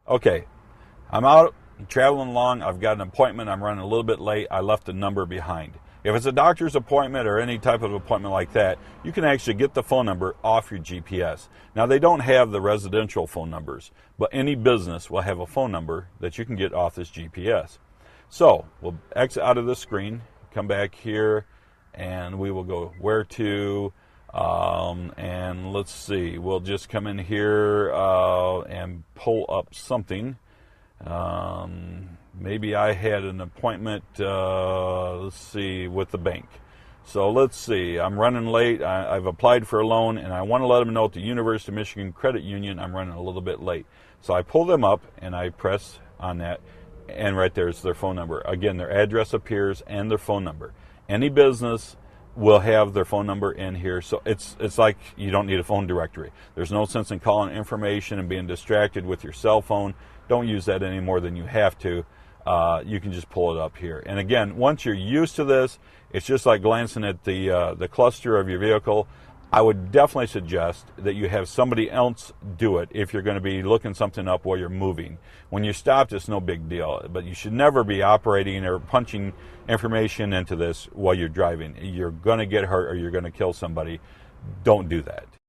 Okay, I'm out traveling along. I've got an appointment. I'm running a little bit late. I left a number behind. If it's a doctor's appointment or any type of appointment like that, you can actually get the phone number off your GPS. Now, they don't have the residential phone numbers, but any business will have a phone number that you can get off this GPS. So we'll exit out of this screen, come back here, and we will go where to, and let's see, we'll just come in here and pull up something. Maybe I had an appointment, let's see, with the bank. So let's see, I'm running late. I've applied for a loan, and I want to let them know at the University of Michigan Credit Union I'm running a little bit late. So I pull them up, and I press on that, and right there's their phone number. Again, their address appears and their phone number. Any business will have their phone number in here. So it's like you don't need a phone directory. There's no sense in calling information and being distracted with your cell phone. Don't use that any more than you have to. You can just pull it up here. And again, once you're used to this, it's just like glancing at the cluster of your vehicle. I would definitely suggest that you have somebody else do it if you're going to be looking something up while you're moving. When you're stopped, it's no big deal. But you should never be operating or punching information into this while you're driving. You're going to get hurt or you're going to kill somebody. Don't do that.